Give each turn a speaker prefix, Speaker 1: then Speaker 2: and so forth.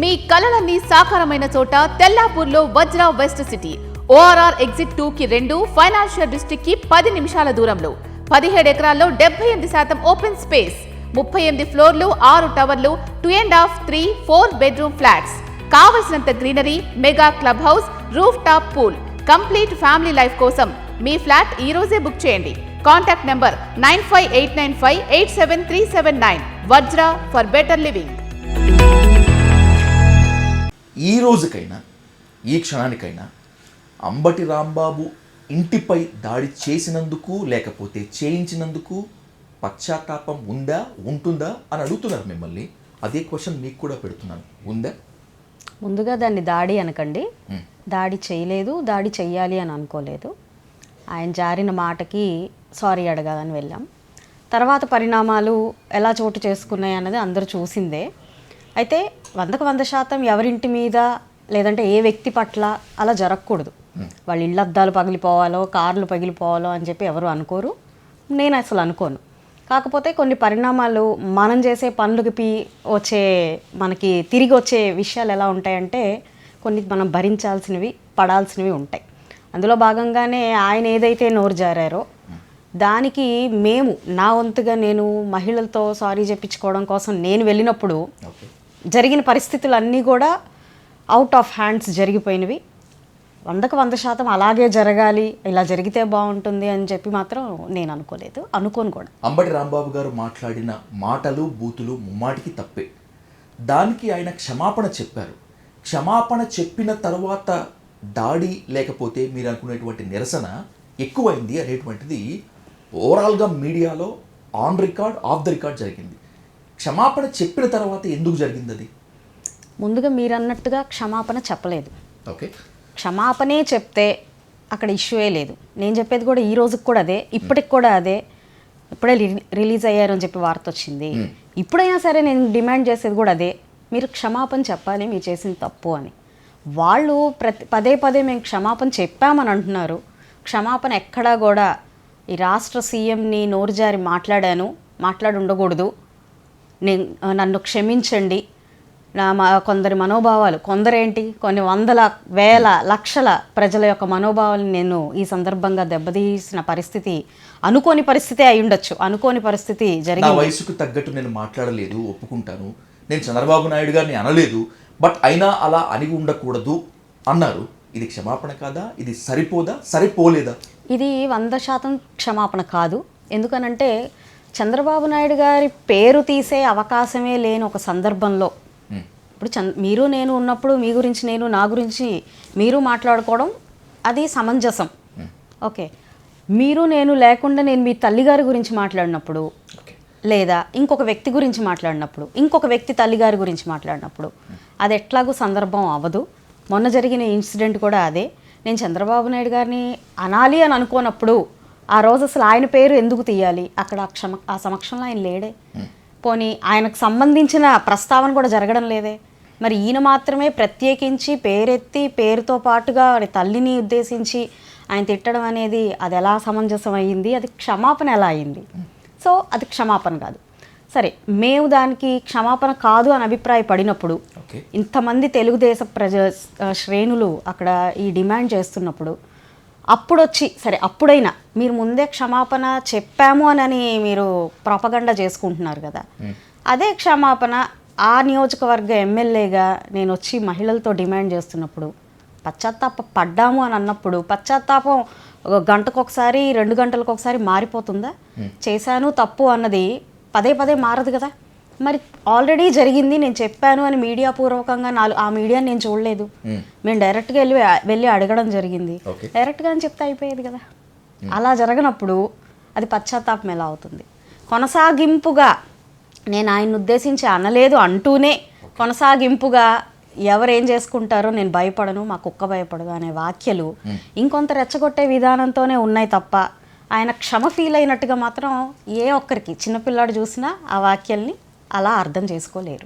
Speaker 1: మీ కలలన్నీ సాకారమైన చోట తెల్లాపూర్లో వజ్ర west city. ORR exit 2కి 2, ఫైనాన్షియల్ డిస్ట్రిక్ట్ కి 10 నిమిషాల దూరంలో. 17 ఎకరాల్లో 78% ఓపెన్ స్పేస్, 38 ఫ్లోర్లు, 6 టవర్లు, 2.5, 3, 4 బెడ్రూమ్ ఫ్లాట్స్. కావలసినంత greenery, mega club house, roof top pool. Complete family life కోసం మీ ఫ్లాట్ ఈ రోజే బుక్ చేయండి. Contact number 9589587379. Vajra for better living.
Speaker 2: ఈ రోజుకైనా ఈ క్షణానికైనా అంబటి రాంబాబు ఇంటిపై దాడి చేసినందుకు లేకపోతే చేయించినందుకు పశ్చాత్తాపం ఉందా, ఉంటుందా అని అడుగుతున్నారు మిమ్మల్ని. అదే క్వశ్చన్ మీకు కూడా పెడుతున్నాను, ఉందా?
Speaker 3: ముందుగా దాన్ని దాడి అనకండి. దాడి చేయలేదు, దాడి చెయ్యాలి అని అనుకోలేదు. ఆయన జారిన మాటకి సారీ అడగాలని వెళ్ళాం. తర్వాత పరిణామాలు ఎలా చోటు చేసుకున్నాయి అన్నది అందరూ చూసిందే. అయితే 100% ఎవరింటి మీద లేదంటే ఏ వ్యక్తి పట్ల అలా జరగకూడదు. వాళ్ళ ఇళ్ళ అద్దాలు పగిలిపోవాలో, కార్లు పగిలిపోవాలో అని చెప్పి ఎవరు అనుకోరు, నేను అసలు అనుకోను. కాకపోతే కొన్ని పరిణామాలు మనం చేసే పనులకి మనకి తిరిగి వచ్చే విషయాలు ఎలా ఉంటాయంటే కొన్ని మనం భరించాల్సినవి, పడాల్సినవి ఉంటాయి. అందులో భాగంగానే ఆయన ఏదైతే నోరు జారారో దానికి నా వంతుగా నేను మహిళలతో సారీ చెప్పించుకోవడం కోసం నేను వెళ్ళినప్పుడు జరిగిన పరిస్థితులు అన్నీ కూడా అవుట్ ఆఫ్ హ్యాండ్స్ జరిగిపోయినవి. 100% అలాగే జరగాలి, ఇలా జరిగితే బాగుంటుంది అని చెప్పి మాత్రం నేను అనుకోలేదు, అనుకోను కూడా.
Speaker 2: అంబటి రాంబాబు గారు మాట్లాడిన మాటలు, బూతులు ముమ్మాటికి తప్పే. దానికి ఆయన క్షమాపణ చెప్పారు. క్షమాపణ చెప్పిన తర్వాత దాడి లేకపోతే మీరు అనుకునేటువంటి నిరసన ఎక్కువైంది అనేటువంటిది ఓవరాల్గా మీడియాలో on record, of the record జరిగింది. క్షమాపణ చెప్పిన తర్వాత ఎందుకు జరిగింది అది?
Speaker 3: ముందుగా మీరు అన్నట్టుగా క్షమాపణ చెప్పలేదు.
Speaker 2: ఓకే,
Speaker 3: క్షమాపణే చెప్తే అక్కడ ఇష్యూయే లేదు. నేను చెప్పేది కూడా ఈ రోజుకి కూడా అదే, ఇప్పటికి కూడా అదే. ఇప్పుడే రిలీజ్ అయ్యారు అని చెప్పి వార్త వచ్చింది. ఇప్పుడైనా సరే నేను డిమాండ్ చేసేది కూడా అదే, మీరు క్షమాపణ చెప్పాలి, మీరు చేసిన తప్పు అని. వాళ్ళు పదే మేము క్షమాపణ చెప్పామని అంటున్నారు. క్షమాపణ ఎక్కడా కూడా ఈ రాష్ట్ర సీఎంని నోరు జారి మాట్లాడి ఉండకూడదు, నన్ను క్షమించండి, కొందరి మనోభావాలు, కొందరేంటి కొన్ని వందల వేల లక్షల ప్రజల యొక్క మనోభావాలను నేను ఈ సందర్భంగా దెబ్బతీసిన పరిస్థితి, అనుకోని పరిస్థితి అయి ఉండొచ్చు, అనుకోని పరిస్థితి జరిగింది.
Speaker 2: వయసుకు తగ్గట్టు నేను మాట్లాడలేదు, ఒప్పుకుంటాను. నేను చంద్రబాబు నాయుడు గారిని అనలేదు, బట్ అయినా అలా అని ఉండకూడదు అన్నారు. ఇది క్షమాపణ కాదా? ఇది సరిపోదా, సరిపోలేదా?
Speaker 3: ఇది 100% క్షమాపణ కాదు. ఎందుకనంటే చంద్రబాబు నాయుడు గారి పేరు తీసే అవకాశమే లేని ఒక సందర్భంలో ఇప్పుడు మీరు నేను ఉన్నప్పుడు మీ గురించి నేను, నా గురించి మీరు మాట్లాడుకోవడం అది సమంజసం. ఓకే, మీరు నేను లేకుండా నేను మీ తల్లిగారి గురించి మాట్లాడినప్పుడు, లేదా ఇంకొక వ్యక్తి గురించి మాట్లాడినప్పుడు, ఇంకొక వ్యక్తి తల్లిగారి గురించి మాట్లాడినప్పుడు అది ఎట్లాగూ సందర్భం అవ్వదు. మొన్న జరిగిన ఇన్సిడెంట్ కూడా అదే. నేను చంద్రబాబు నాయుడు గారిని అనాలి అని అనుకోనప్పుడు ఆ రోజు అసలు ఆయన పేరు ఎందుకు తీయాలి? అక్కడ ఆ సమక్షంలో ఆయన లేడే. పోనీ ఆయనకు సంబంధించిన ప్రస్తావన కూడా జరగడం లేదే. మరి ఈయన మాత్రమే ప్రత్యేకించి పేరెత్తి పేరుతో పాటుగా తల్లిని ఉద్దేశించి ఆయన తిట్టడం అనేది అది ఎలా సమంజసం అయ్యింది? అది క్షమాపణ ఎలా అయింది? సో అది క్షమాపణ కాదు. సరే, మేము దానికి క్షమాపణ కాదు అని అభిప్రాయపడినప్పుడు, ఇంతమంది తెలుగుదేశ శ్రేణులు అక్కడ ఈ డిమాండ్ చేస్తున్నప్పుడు అప్పుడొచ్చి సరే అప్పుడైనా మీరు ముందే క్షమాపణ చెప్పాము అని మీరు ప్రొపగండా చేసుకుంటున్నారు కదా, అదే క్షమాపణ ఆ నియోజకవర్గ ఎమ్మెల్యేగా నేను వచ్చి మహిళలతో డిమాండ్ చేస్తున్నప్పుడు పశ్చాత్తాప పడ్డాము అని అన్నప్పుడు పశ్చాత్తాపం గంటకొకసారి 2 గంటలకు ఒకసారి మారిపోతుందా? చేశాను తప్పు అన్నది పదే మారదు కదా. మరి ఆల్రెడీ జరిగింది, నేను చెప్పాను అని మీడియా పూర్వకంగా ఆ మీడియాని నేను చూడలేదు. మేము డైరెక్ట్గా వెళ్ళి అడగడం జరిగింది. డైరెక్ట్గా అని చెప్తే అయిపోయేది కదా. అలా జరగనప్పుడు అది పశ్చాత్తాపం ఎలా అవుతుంది? కొనసాగింపుగా నేను ఆయన్ని ఉద్దేశించి అనలేదు అంటూనే కొనసాగింపుగా ఎవరేం చేసుకుంటారో నేను భయపడను, మా కుక్క భయపడదు అనే వాక్యలు ఇంకొంత రెచ్చగొట్టే విధానంతోనే ఉన్నాయి తప్ప ఆయన క్షమ ఫీల్ అయినట్టుగా మాత్రం ఏ ఒక్కరికి చిన్నపిల్లాడు చూసినా ఆ వాక్యాల్ని అలా అర్థం చేసుకోలేరు.